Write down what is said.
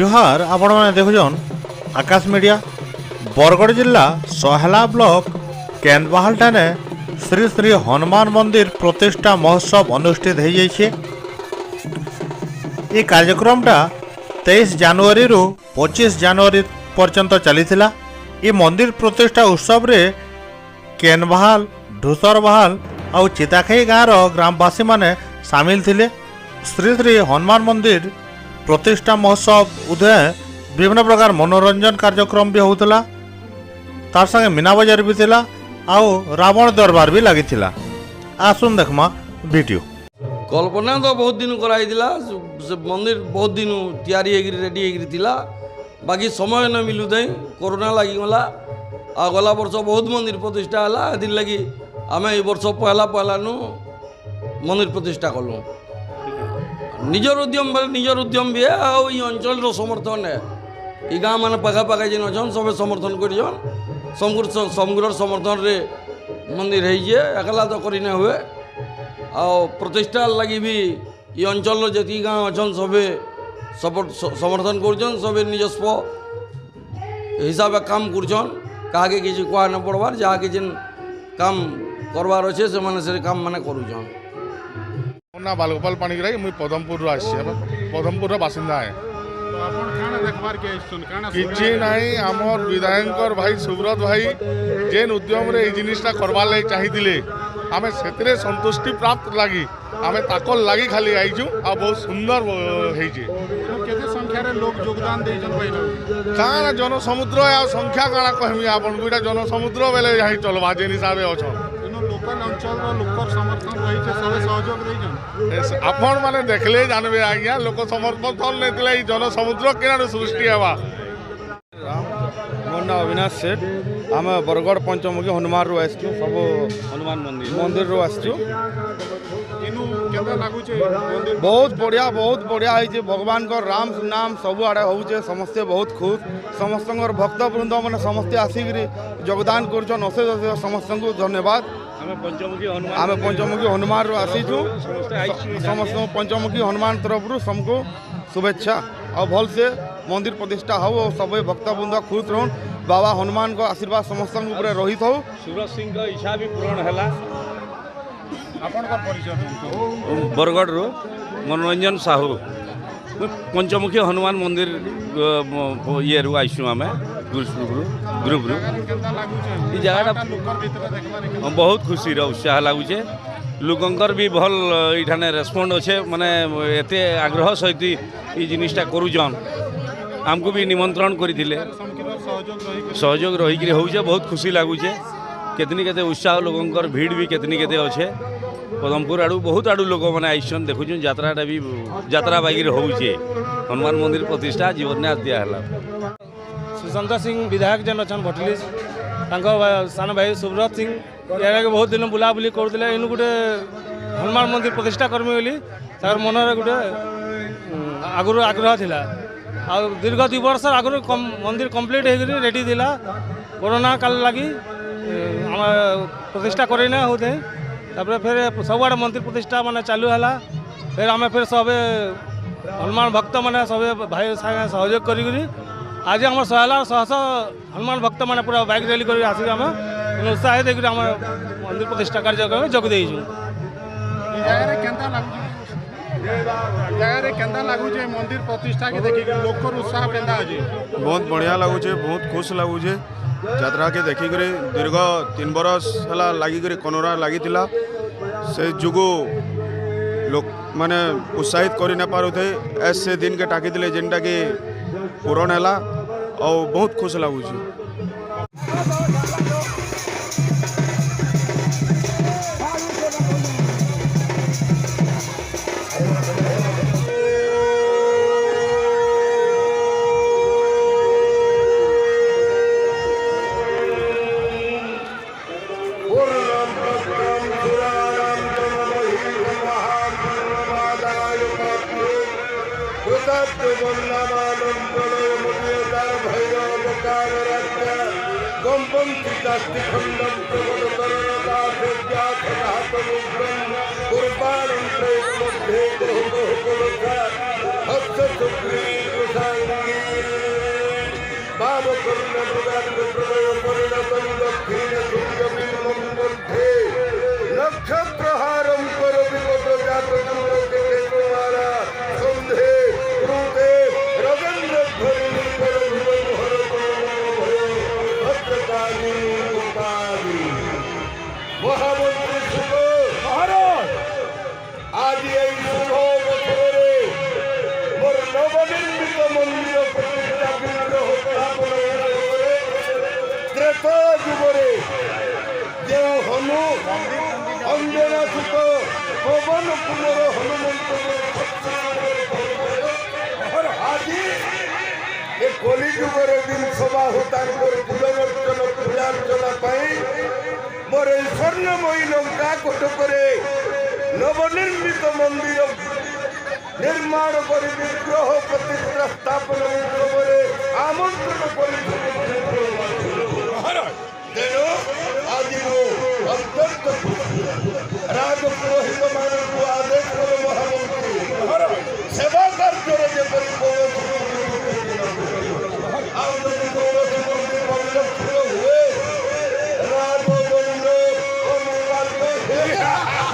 जुहार आपण मैंने देखुन आकाश मीडिया बरगढ़ जिला सहेला ब्लॉक केन्दवाहाल ठाने श्री श्री हनुमान मंदिर प्रतिष्ठा महोत्सव अनुष्ठित हो जाइए। ये कार्यक्रमटा 23 जनवरी रु 25 जनवरी पर्यंत चलीथिला। ये मंदिर प्रतिष्ठा उत्सव रे केन्दवाहाल ढूसरवाहाल और चिताखाई गाँव ग्रामवासी माने सामिल थिले। श्री श्री हनुमान मंदिर प्रतिष्ठा महोत्सव उदय विभिन्न प्रकार मनोरंजन कार्यक्रम भी होता, तार संगे मीना बजार भी थिला आउ रावण दरबार भी लगी। आसुन देखमा वीडियो। कल्पना तो बहुत दिन कराई से मंदिर बहुत दिन तैयारी रेडी होगा, बाकी समय न मिलू थे कोरोना लगी गला आ गला वर्ष बहुत मंदिर प्रतिष्ठा है लगी आम ए वर्ष पहला पहला नु मंदिर प्रतिष्ठा कलु। निजर उद्यम भी है आ अंचल समर्थन है। ये गाँव मान पाखापाखा जेन अच्छन सब समर्थन कर समग्र समर्थन रे मंदिर है एकला तो करी ना हुए आ प्रतिष्ठा लगी भी ये अंचल जी गाँव अच्छन सबे समर्थन कर सबे निजस्व हिसाब से काम कर किसी कह न पड़वार जहाँ कि काम करवार अच्छे से काम माने करुछन। ना बालगोपाल पाणिग्राही मुई पदमपुर पदमपुर बासिंदा है। किछि नहीं आमर विधायक भाई सुब्रत भाई जेन उद्यम रे जिनिसटा करवार लगी चाहिए आम से संतुष्टि प्राप्त लगी आम ताकल लगी खाली आईचु आ बहुत सुंदर काना जनसमुद्र आ संख्या काना कहमी आपन को जनसमुद्र बेले यहाँ चलवा जेन हिसाब आपण माने देखले जानबे आज्ञा लोक समर्थन नहीं जनसमुद्र केना सृष्टि हवा। मोर ना अविनाश सेठ आम बरगढ़ पंचमुखी हनुमान रू आसचु सब हनुमान मंदिर रू आसचु। बहुत बढ़िया है भगवान को राम नाम सब आड़े होचे समस्ते बहुत खुश समस्त भक्त वृंद मैंने समस्ते आसिक योगदान करछन अशेष अशेष समस्त को धन्यवाद। आम पंचमुखी हनुमान रू आसीचु समस्त पंचमुखी हनुमान तरफ रू सबको शुभेच्छा और भल से मंदिर प्रतिष्ठा हो और सब भक्त वृंद खुश रहन बाबा हनुमान को आशीर्वाद समस्त रही हो। सुब्रत सिंह का इच्छा भी पूर्ण है। बरगढ़ रू मनोरंजन साहू पंचमुखी हनुमान मंदिर ये रू आईसु आम ग्रुप रू जगह बहुत खुशी उत्साह लगुचे लोकंर भी भल ये रेस्पॉन्ड अच्छे माने एत आग्रह सहित ये जिनिसटा करुचन आमको भी निमंत्रण करते सहयोग रहीकि हो बहुत खुशी लगुचे केतनी केते उत्साह लोकंर भीड़ भी केतनी केते अच्छे पदमपुर आड़ू बहुत आड़ू लोक मैंने आईसन देखुन यात्राटा भी यात्रा बागी होचे हनुमान मंदिर प्रतिष्ठा जीवन्यास दिहला। सुशांत सिंह विधायक जन अच्छा भटली सान भाई सुब्रत सिंह ये बहुत दिन बुलाबुली करुले इन गोटे हनुमान मंदिर प्रतिष्ठा करमी बोली तार मनर गोटे आगुरी आग्रह थिला आ दीर्घ 2 वर्ष आगुरी मंदिर कंप्लीट हो रेडी थिला कोरोना काल लगी आम प्रतिष्ठा करना होते तापर फिर सबुआड़े मंदिर प्रतिष्ठा माने चालू है फिर आम फिर सब हनुमान भक्त मैंने सब भाई सागे सहयोग करी आज आम सहला सहस हनुमान भक्त मैंने पूरा बाइक रैली कर आसिक आम उत्साहित होकर मंदिर प्रतिष्ठा कार्यक्रम जोग देचु। मंदिर प्रतिष्ठा के देखिक लोकर उत्साह केंदा अछि बहुत बढ़िया लगुचे बहुत खुश लगुचे यात्रा के देखिक दीर्घ 3 बरस है लगिक कोरोना लगी से जुगु लोक माने उत्साहित कर न पारुथे ऐसे दिन के टाकी जेनटा कि पूरण है और बहुत खुश लगुचे। कुर्बान নক্ষত্রহারম করো বিগত জাত কুমারা সন্ধে ক্রুতে রবীন্দ্র ধরিণী করো ভদ্রকালী মহামন্ত্রী শুভ মহারাজ আজ এই শুভ বছরে মোর নবনির্মিত মন্দির প্রতিষ্ঠা বিগ্রহ স্থাপন করে ত্রেতা যুগরে যে হনু অঞ্জনা সুত পবন কুমর হনুমন্ত আজি এ কলিযুগরে বিংশ বাহু তাঙ্কর পূজনর্চন পূজার্চনা পাই মোর এই স্বর্ণময়ী লঙ্কা কটকরে নবনির্মিত মন্দির নির্মাণ করে বিগ্রহ প্রতিষ্ঠা স্থাপন উৎসবরে আমন্ত্রণ করে ତେଣୁ ଆଜି ମୁଁ ଅତ୍ୟନ୍ତ ରାଜପୁରୋହିତ ମାନଙ୍କୁ ଆଦେଶ କରେ ମହାମନ୍ତ୍ରୀ ସେବା କାର୍ଯ୍ୟରେ ଯେପରି କୌଣସି ଆଉ ଯଦି କୌଣସି ମନ୍ତ୍ରୀ ପରିଲକ୍ଷିତ ହୁଏ ରାଜଦଣ୍ଡ ଅନିବାର୍ଯ୍ୟ